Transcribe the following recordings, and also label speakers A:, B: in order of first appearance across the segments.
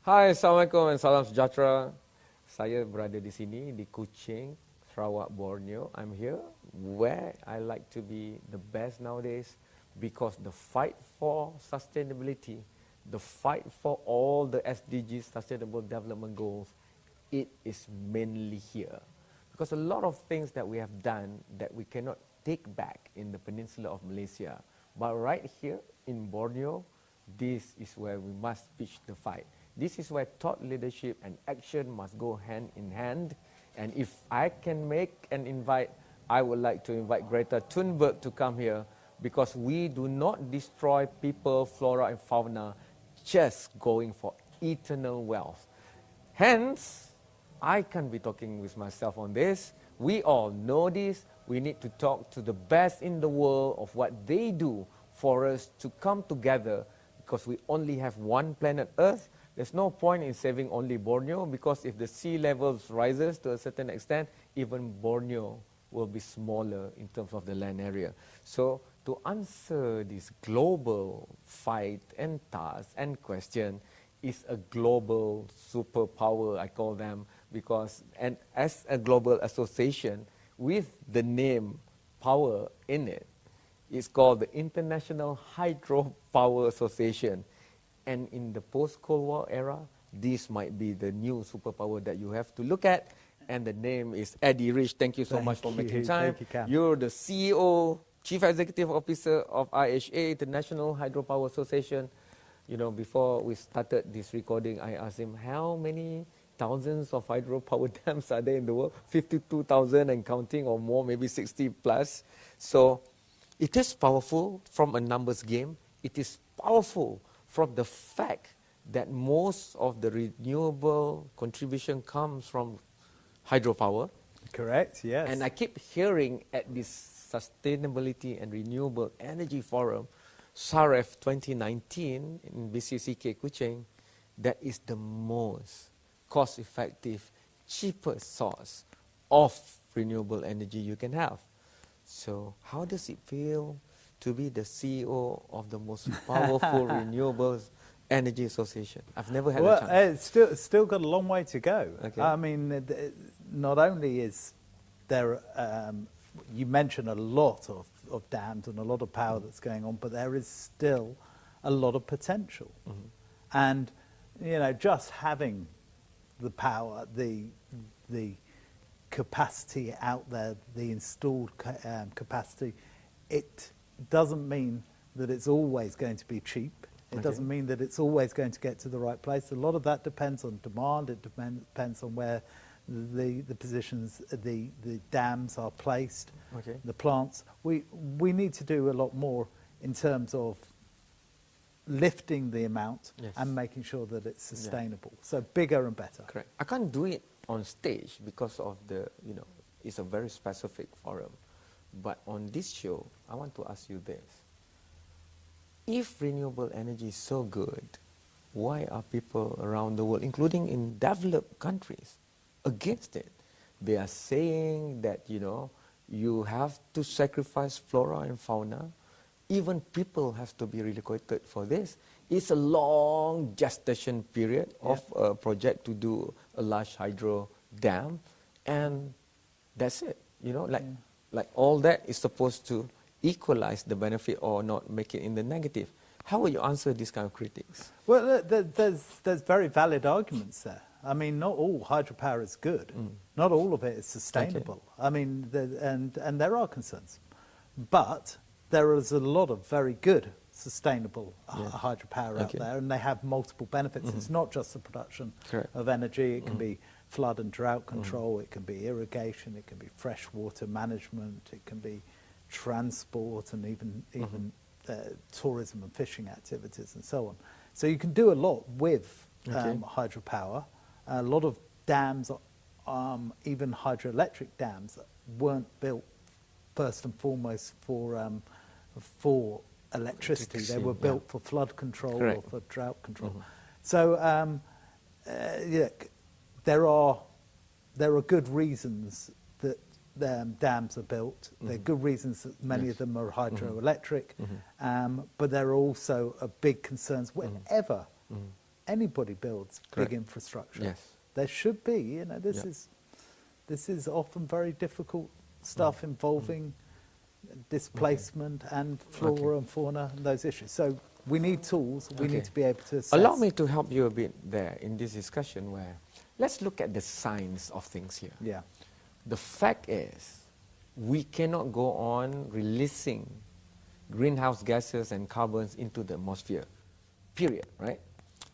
A: Hai, Assalamualaikum and salam sejahtera. Saya berada di sini di Kuching, Sarawak, Borneo. I'm here where I like to be the best nowadays because the fight for sustainability, the fight for all the SDGs, Sustainable Development Goals, it is mainly here. Because a lot of things that we have done that we cannot take back in the peninsula of Malaysia. But right here in Borneo, this is where we must pitch the fight. This is where thought leadership and action must go hand in hand. And if I can make an invite, I would like to invite Greta Thunberg to come here because we do not destroy people, flora and fauna just going for eternal wealth. Hence, I can't be talking with myself on this. We all know this. We need to talk to the best in the world of what they do for us to come together because we only have one planet Earth. There's no point in saving only Borneo because if the sea levels rises to a certain extent, even Borneo will be smaller in terms of the land area. So to answer this global fight and task and question is a global superpower, I call them, because and as a global association with the name power in it, it's called the International Hydropower Association. And in the post-Cold War era, this might be the new superpower that you have to look at. And the name is Eddie Rich. Thank you so much for making time.
B: Thank you, Cam.
A: You're the CEO, Chief Executive Officer of IHA, International Hydropower Association. You know, before we started this recording, I asked him, how many thousands of hydropower dams are there in the world? 52,000 and counting or more, maybe 60 plus. So it is powerful from a numbers game. It is powerful from the fact that most of the renewable contribution comes from hydropower.
B: Correct, yes.
A: And I keep hearing at this Sustainability and Renewable Energy Forum, SAREF 2019 in BCCK Kuching, that is the most cost-effective, cheapest source of renewable energy you can have. So how does it feel to be the CEO of the most powerful renewables energy association? I've never had a chance.
B: It's still got a long way to go.
A: Okay.
B: I mean, not only is there, you mentioned a lot of dams and a lot of power that's going on, but there is still a lot of potential.
A: Mm-hmm.
B: And, you know, just having the power, the capacity out there, the installed capacity, it doesn't mean that it's always going to be cheap. It doesn't mean that it's always going to get to the right place. A lot of that depends on demand. It depends on where the positions, the dams are placed, the plants. We need to do a lot more in terms of lifting the amount and making sure that it's sustainable. So bigger and better.
A: Correct. I can't do it on stage because of the, you know, it's a very specific forum. But on this show, I want to ask you this. If renewable energy is so good, why are people around the world, including in developed countries, against it? They are saying that, you know, you have to sacrifice flora and fauna. Even people have to be relocated for this. It's a long gestation period of a project to do a large hydro dam. And that's it, you know, like all that is supposed to equalize the benefit or not make it in the negative. How will you answer these kind of critics?
B: Well, there's very valid arguments there. I mean, not all hydropower is good. Not all of it is sustainable. I mean, and there are concerns. But there is a lot of very good sustainable hydropower out there, and they have multiple benefits. It's not just the production of energy. It can be flood and drought control. It can be irrigation. It can be freshwater management. It can be transport and even tourism and fishing activities and so on. So you can do a lot with hydropower. A lot of dams, even hydroelectric dams, weren't built first and foremost for electricity. They were built for flood control or for drought control. So there are good reasons that dams are built. There are good reasons that many of them are hydroelectric, but there are also big concerns whenever anybody builds
A: Correct.
B: big infrastructure.
A: Yes.
B: There should be, you know, this is often very difficult stuff involving displacement and flora and fauna and those issues. So we need tools, we need to be able to assess.
A: Allow me to help you a bit there in this discussion where let's look at the science of things here.
B: Yeah.
A: The fact is, we cannot go on releasing greenhouse gases and carbons into the atmosphere, period, right?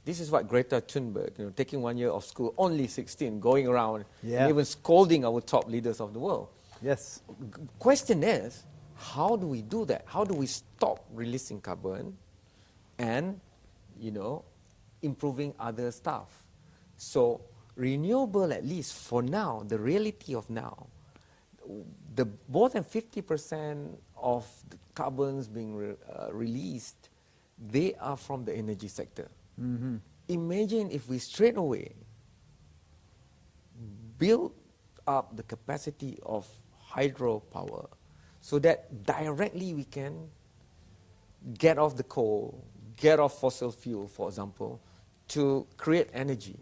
A: This is what Greta Thunberg, you know, taking 1 year of school, only 16, going around and even scolding our top leaders of the world.
B: Yes.
A: Question is, how do we do that? How do we stop releasing carbon and, you know, improving other stuff? So renewable, at least for now, the reality of now, the more than 50% of the carbons being released, they are from the energy sector. Imagine if we straight away build up the capacity of hydropower so that directly we can get off the coal, get off fossil fuel, for example, to create energy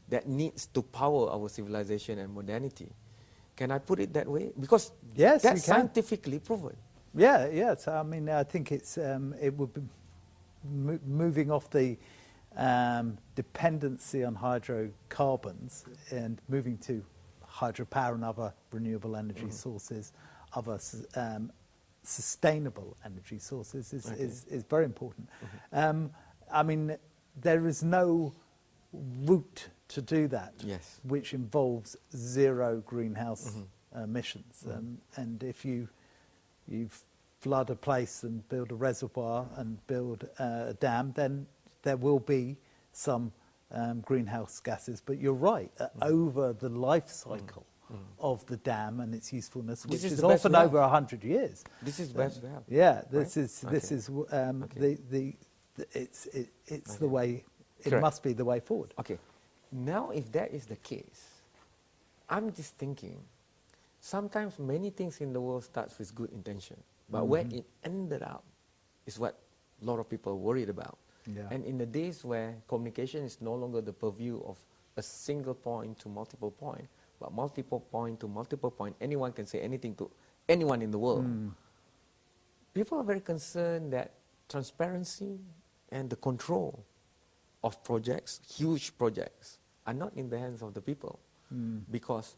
A: that needs to power our civilization and modernity. Can I put it that way? Because
B: yes,
A: that's scientifically proven.
B: Yeah, yes. I mean, I think it's it would be moving off the dependency on hydrocarbons and moving to hydropower and other renewable energy sources, other sustainable energy sources is very important. I mean, there is no route to do that which involves zero greenhouse emissions. And if you flood a place and build a reservoir and build a dam, then there will be some greenhouse gases. But you're right, over the life cycle of the dam and its usefulness, which is often over 100 years.
A: This is best to have.
B: Yeah, this is it's the way. It
A: Correct.
B: must be the way forward.
A: Okay. Now, if that is the case, I'm just thinking, sometimes many things in the world starts with good intention, but where it ended up is what a lot of people are worried about.
B: Yeah.
A: And in the days where communication is no longer the purview of a single point to multiple point, but multiple point to multiple point, anyone can say anything to anyone in the world. People are very concerned that transparency and the control of projects, huge projects, are not in the hands of the people. Because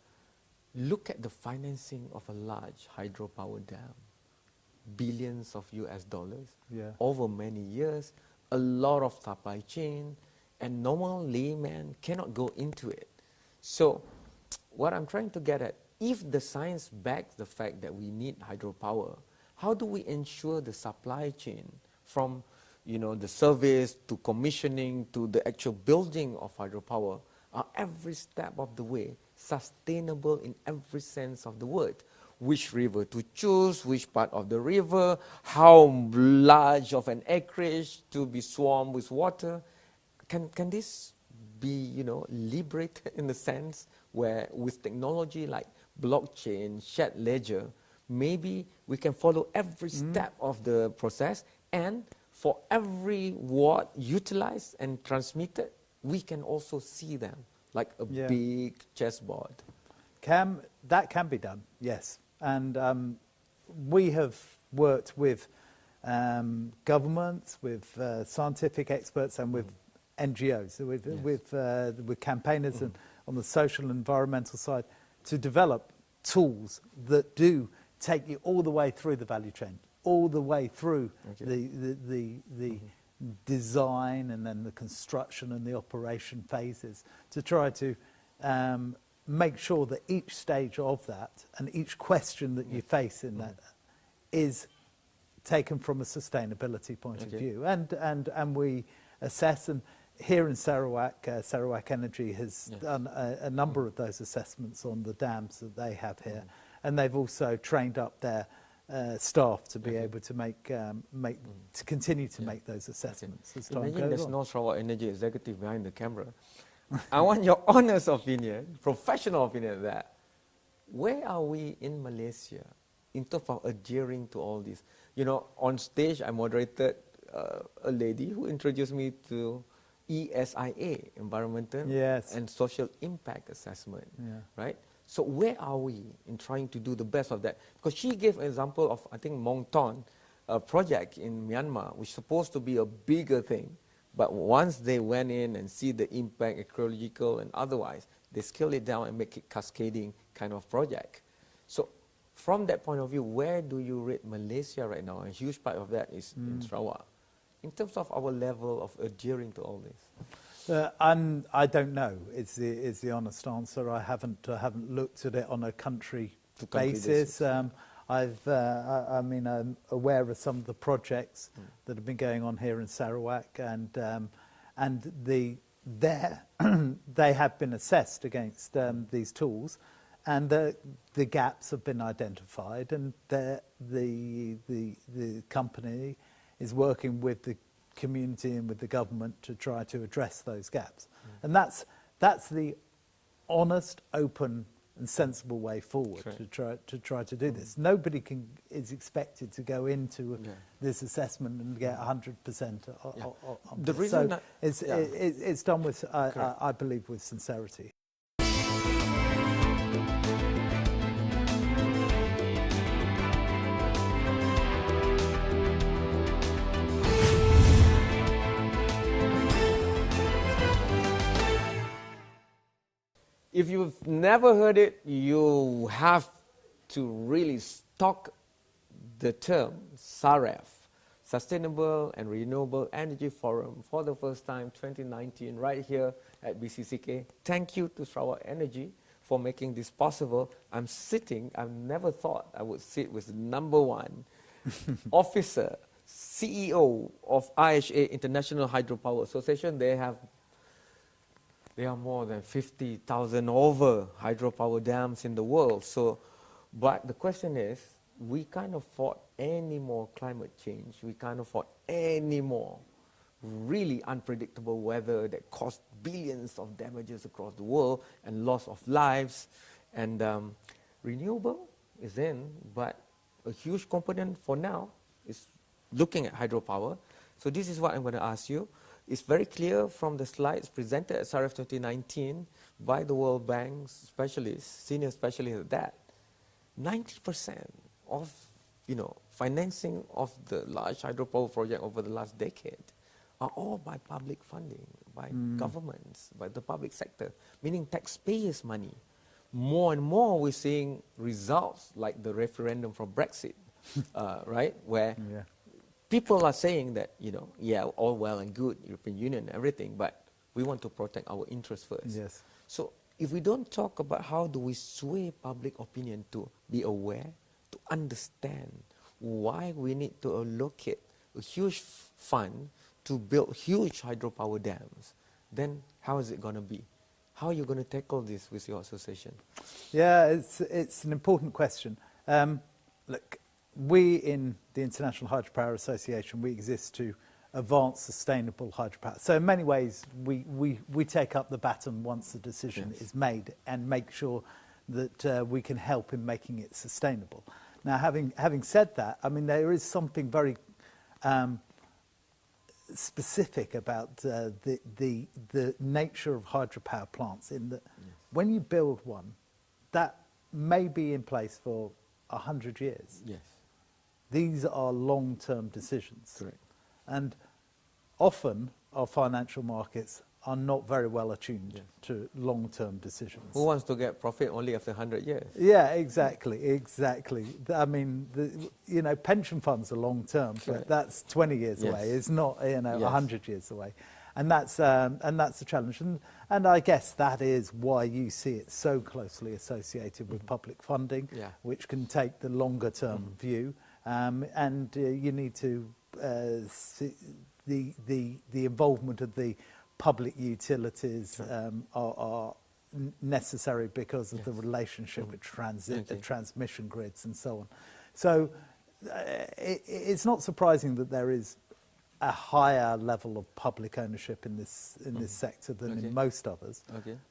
A: look at the financing of a large hydropower dam. Billions of US dollars over many years, a lot of supply chain, and normal layman cannot go into it. So what I'm trying to get at, if the science backs the fact that we need hydropower, how do we ensure the supply chain from the service to commissioning to the actual building of hydropower are every step of the way sustainable in every sense of the word? Which river to choose, which part of the river, how large of an acreage to be swarmed with water. Can this be liberated in the sense where with technology like blockchain, shared ledger, maybe we can follow every step of the process, and for every watt utilized and transmitted, we can also see them like a big chessboard.
B: That can be done, yes. And we have worked with governments, with scientific experts, and with NGOs, with campaigners and on the social and environmental side, to develop tools that do take you all the way through the value chain, all the way through the design and then the construction and the operation phases, to try to make sure that each stage of that and each question that you face in that is taken from a sustainability point of view. And we assess, and here in Sarawak, Sarawak Energy has done a number of those assessments on the dams that they have here. And they've also trained up their staff to be able to to continue to make those assessments as time
A: Imagine
B: goes
A: there's
B: on.
A: no Sarawak Energy executive behind the camera. I want your honest opinion, professional opinion, that where are we in Malaysia in terms of adhering to all this? On stage I moderated a lady who introduced me to ESIA, Environmental
B: Yes.
A: and Social Impact Assessment,
B: Yeah.
A: right? So where are we in trying to do the best of that? Because she gave an example of, I think, Mong Ton, a project in Myanmar, which is supposed to be a bigger thing, but once they went in and see the impact, ecological and otherwise, they scale it down and make it cascading kind of project. So from that point of view, where do you rate Malaysia right now? A huge part of that is in Sarawak. In terms of our level of adhering to all this.
B: I don't know. Is the honest answer. I haven't looked at it on a country basis. I'm aware of some of the projects that have been going on here in Sarawak, and they have been assessed against these tools, and the gaps have been identified, and the company is working with the community and with the government to try to address those gaps. And that's the honest, open and sensible way forward to try to do this. Nobody is expected to go into this assessment and get 100%.
A: The reason
B: so it's done with, I believe, with sincerity.
A: If you've never heard it, you have to really stalk the term SAREF, Sustainable and Renewable Energy Forum, for the first time, 2019, right here at BCCK. Thank you to Sarawak Energy for making this possible. I've never thought I would sit with the #1 officer, CEO of IHA, International Hydropower Association. There are more than 50,000 over hydropower dams in the world. So, but the question is, we can't afford any more climate change. We can't afford any more really unpredictable weather that caused billions of damages across the world and loss of lives. And renewable is in, but a huge component for now is looking at hydropower. So this is what I'm going to ask you. It's very clear from the slides presented at SAREF 2019 by the World Bank specialists, senior specialists, that 90% of financing of the large hydropower project over the last decade are all by public funding, by governments, by the public sector, meaning taxpayers' money. More and more we're seeing results like the referendum for Brexit, right, where people are saying that, all well and good, European Union, everything, but we want to protect our interests first.
B: Yes.
A: So if we don't talk about how do we sway public opinion to be aware, to understand why we need to allocate a huge fund to build huge hydropower dams, then how is it going to be? How are you going to tackle this with your association?
B: Yeah, it's an important question. Look, we in the International Hydropower Association, we exist to advance sustainable hydropower. So in many ways, we take up the baton once the decision is made and make sure that we can help in making it sustainable. Now, having said that, I mean, there is something very specific about the nature of hydropower plants in that when you build one, that may be in place for 100 years.
A: Yes.
B: These are long-term decisions.
A: Correct.
B: And often our financial markets are not very well attuned to long-term decisions.
A: Who wants to get profit only after 100 years?
B: Yeah, exactly. I mean, pension funds are long-term, but that's 20 years away. It's not, 100 years away. And that's the challenge. And I guess that is why you see it so closely associated with public funding, which can take the longer-term view. And you need to see the involvement of the public utilities are necessary because of the relationship with transmission grids and so on. So it's not surprising that there is a higher level of public ownership in this sector than in most others.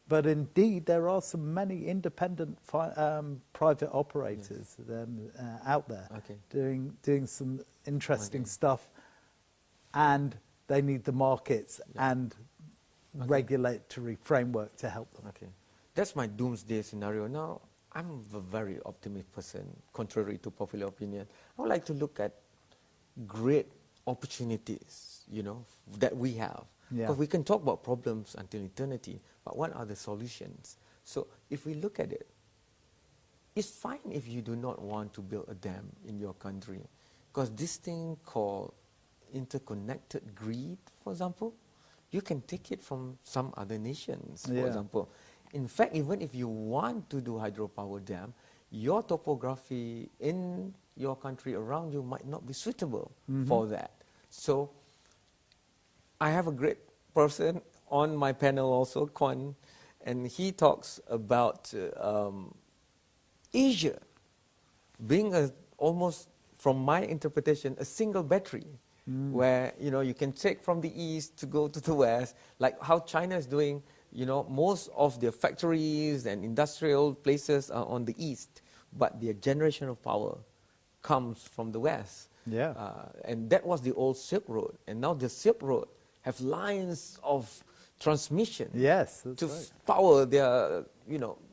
B: But indeed, there are many independent private operators out there doing some interesting stuff, and they need the markets and regulatory framework to help them.
A: Okay. That's my doomsday scenario. Now, I'm a very optimistic person, contrary to popular opinion. I would like to look at great opportunities, that we have.
B: Yeah.
A: Because we can talk about problems until eternity, but what are the solutions? So if we look at it, it's fine if you do not want to build a dam in your country, because this thing called interconnected grid, for example, you can take it from some other nations, for example. In fact, even if you want to do hydropower dam, your topography in your country around you might not be suitable for that. So I have a great person on my panel also, Kwan, and he talks about Asia being almost, from my interpretation, a single battery, where you can take from the east to go to the west, like how China is doing. Most of their factories and industrial places are on the east, but their generation of power comes from the west.
B: Yeah.
A: And that was the old Silk Road, and now the Silk Road have lines of transmission to power their,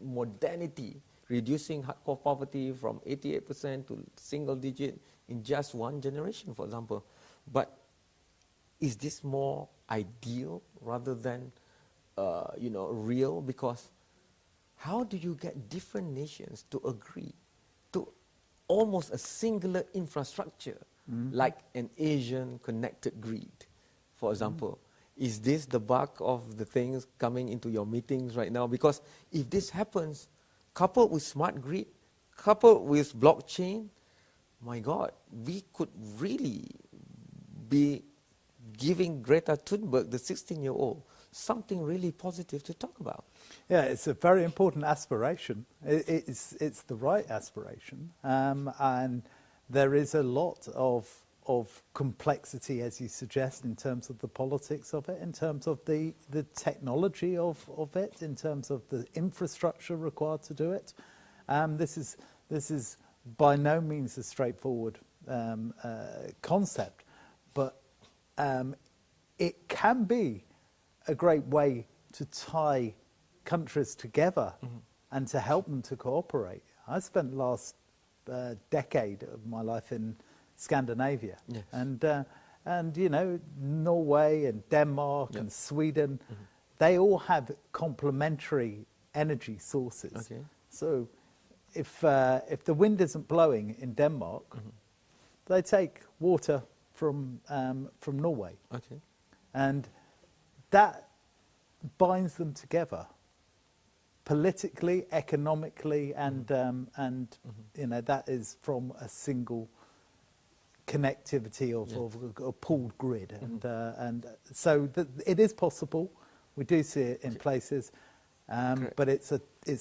A: modernity, reducing hardcore poverty from 88% to single digit in just one generation, for example. But is this more ideal rather than, real? Because how do you get different nations to agree to almost a singular infrastructure, like an Asian connected grid, for example? Is this the bulk of the things coming into your meetings right now? Because if this happens, coupled with smart grid, coupled with blockchain, my God, we could really be giving Greta Thunberg, the 16-year-old, something really positive to talk about.
B: Yeah, it's a very important aspiration. It's the right aspiration, and there is a lot of complexity, as you suggest, in terms of the politics of it, in terms of the technology of it, in terms of the infrastructure required to do it. This is by no means a straightforward concept, but it can be a great way to tie countries together and to help them to cooperate. I spent the last decade of my life in Scandinavia, and Norway and Denmark and Sweden, they all have complementary energy sources.
A: Okay.
B: So if the wind isn't blowing in Denmark, they take water from Norway, and that binds them together politically, economically, and that is from a single connectivity of a pooled grid, and so it is possible. We do see it in places, but it's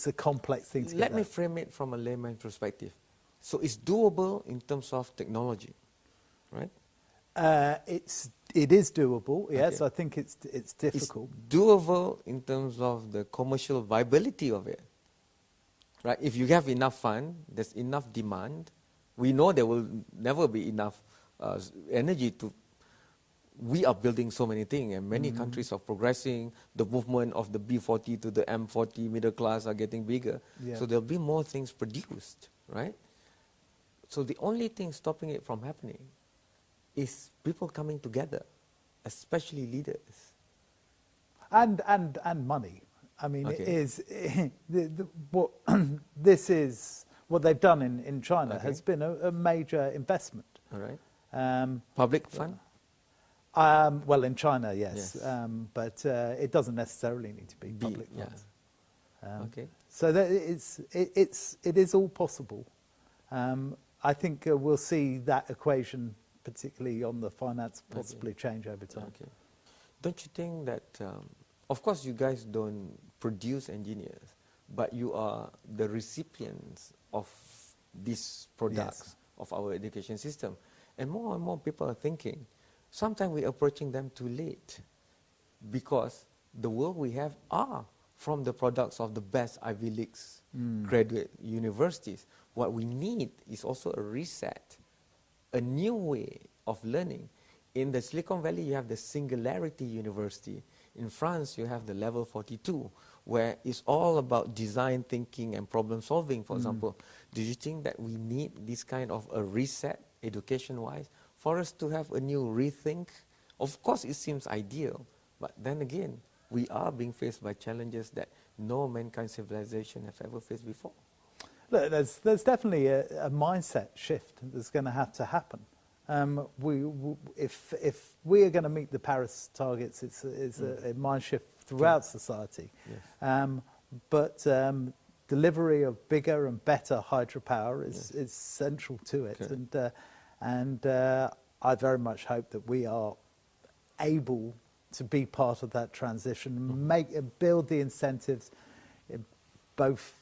B: a complex thing to get
A: Let me frame it from a layman perspective. So it's doable in terms of technology, right?
B: It is doable. Yes, I think it's difficult.
A: It's doable in terms of the commercial viability of it, right? If you have enough fund, there's enough demand. We know there will never be enough energy to. We are building so many things, and many countries are progressing. The movement of the B40 to the M40 middle class are getting bigger. Yeah. So there'll be more things produced, right? So the only thing stopping it from happening is people coming together, especially leaders.
B: And money. I mean, it is this is what they've done in China has been a major investment.
A: All right. Public fund?
B: Well, in China, yes. But it doesn't necessarily need to be public funds. So that it is all possible. I think we'll see that equation, particularly on the finance, possibly change over time.
A: Don't you think that, of course you guys don't produce engineers, but you are the recipients of these products of our education system. And more people are thinking, sometimes we're approaching them too late, because the world we have are from the products of the best Ivy Leagues graduate universities. What we need is also a reset, a new way of learning. In the Silicon Valley, you have the Singularity University. In France, you have the level 42, where it's all about design thinking and problem solving, for example. Do you think that we need this kind of a reset, education-wise, for us to have a new rethink? Of course, it seems ideal, but then again, we are being faced by challenges that no mankind civilization has ever faced before.
B: Look, there's definitely a mindset shift that's going to have to happen. If we are going to meet the Paris targets, it's a mind shift throughout society.
A: Yes.
B: But delivery of bigger and better hydropower is central to it.
A: Okay.
B: And I very much hope that we are able to be part of that transition, build the incentives, both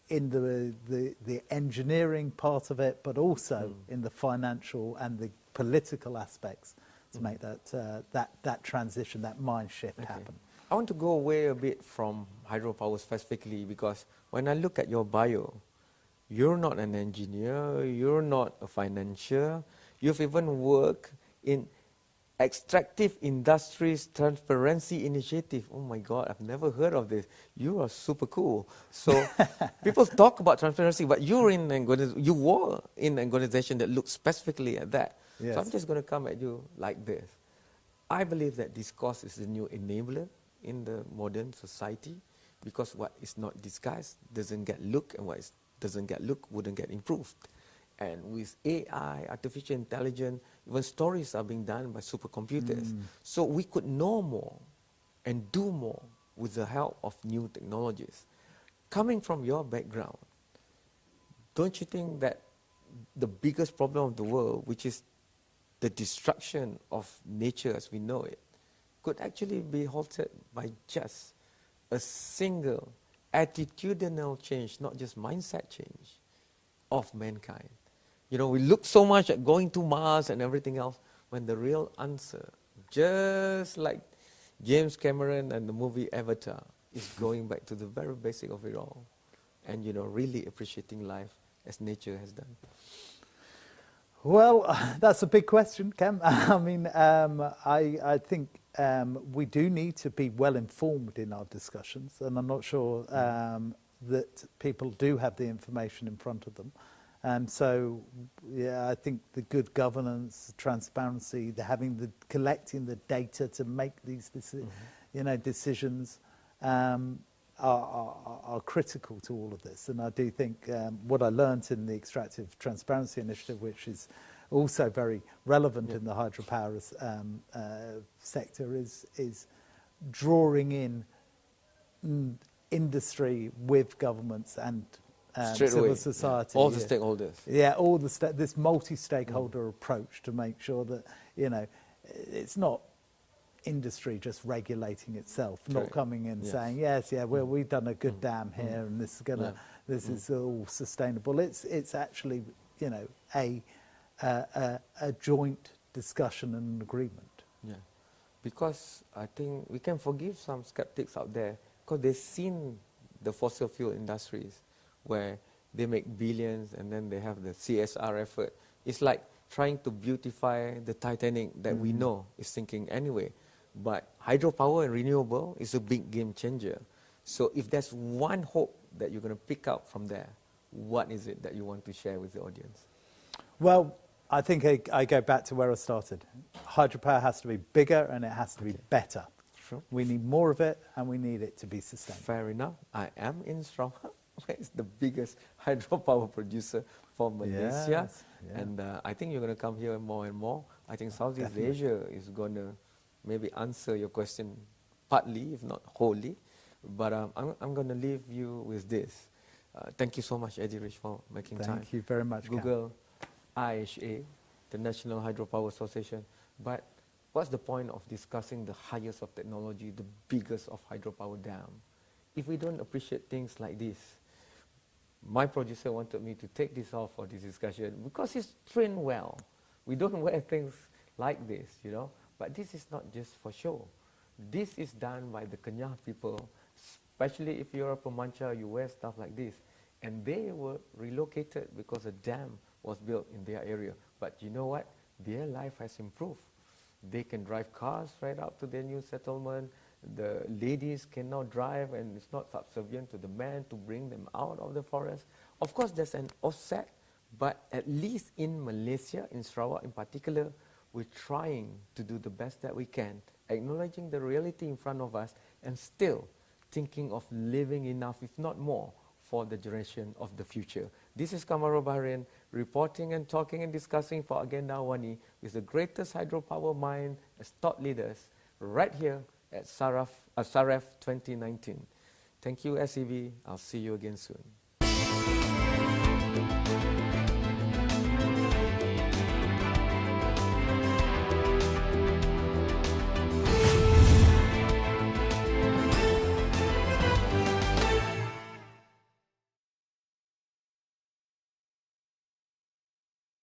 B: in the engineering part of it, but also in the financial and the political aspects to make that transition, that mind shift happen.
A: I want to go away a bit from hydropower specifically, because when I look at your bio, you're not an engineer, you're not a financier, you've even worked in Extractive Industries Transparency Initiative. Oh my God, I've never heard of this. You are super cool. So people talk about transparency, but you were in an organization that looked specifically at that.
B: Yes.
A: So I'm just going to come at you like this. I believe that discourse is the new enabler in the modern society, because what is not discussed doesn't get looked, and what doesn't get looked wouldn't get improved. And with AI, artificial intelligence, even stories are being done by supercomputers. So we could know more and do more with the help of new technologies. Coming from your background, don't you think that the biggest problem of the world, which is the destruction of nature as we know it, could actually be halted by just a single attitudinal change, not just mindset change, of mankind? You know, we look so much at going to Mars and everything else, when the real answer, just like James Cameron and the movie Avatar, is going back to the very basic of it all, and, you know, really appreciating life as nature has done.
B: Well, that's a big question, Cam. I mean, I think we do need to be well informed in our discussions, and I'm not sure that people do have the information in front of them. And so, yeah, I think the good governance, transparency, collecting the data to make these decisions are critical to all of this. And I do think what I learned in the Extractive Transparency Initiative, which is also very relevant in the hydropower sector, is drawing in industry with governments and civil society.
A: All the stakeholders.
B: Yeah, this multi-stakeholder approach to make sure that, you know, it's not industry just regulating itself, not coming in saying, well, we've done a good dam here and this is this is all sustainable. It's actually, you know, a joint discussion and agreement.
A: Yeah, because I think we can forgive some skeptics out there, because they've seen the fossil fuel industries where they make billions and then they have the CSR effort. It's like trying to beautify the Titanic that we know is sinking anyway. But hydropower and renewable is a big game changer. So if there's one hope that you're going to pick up from there, what is it that you want to share with the audience?
B: Well, I think I go back to where I started. Hydropower has to be bigger and it has to be better.
A: Sure.
B: We need more of it and we need it to be sustainable.
A: Fair enough. I am in Sarawak, where it's the biggest hydropower producer for Malaysia.
B: Yes, yeah.
A: And I think you're going to come here more and more. I think Southeast Asia is going to maybe answer your question partly, if not wholly. But I'm going to leave you with this. Thank you so much, Eddie Rich, for making time.
B: Thank you very much,
A: Google IHA, the National Hydropower Association. But what's the point of discussing the highest of technology, the biggest of hydropower dam, if we don't appreciate things like this? My producer wanted me to take this off for this discussion because it's trained well. We don't wear things like this, you know. But this is not just for show. This is done by the Kenyah people, especially if you're a Pemanca, you wear stuff like this. And they were relocated because a dam was built in their area. But you know what? Their life has improved. They can drive cars right up to their new settlement. the ladies cannot drive and it's not subservient to the men to bring them out of the forest. Of course, there's an offset, but at least in Malaysia, in Sarawak in particular, we're trying to do the best that we can, acknowledging the reality in front of us and still thinking of living enough, if not more, for the generation of the future. This is Kamarul Bahrin, reporting and talking and discussing for Agenda AWANI with the greatest hydropower mind as thought leaders right here at SAREF 2019. Thank you, SEV. I'll see you again soon.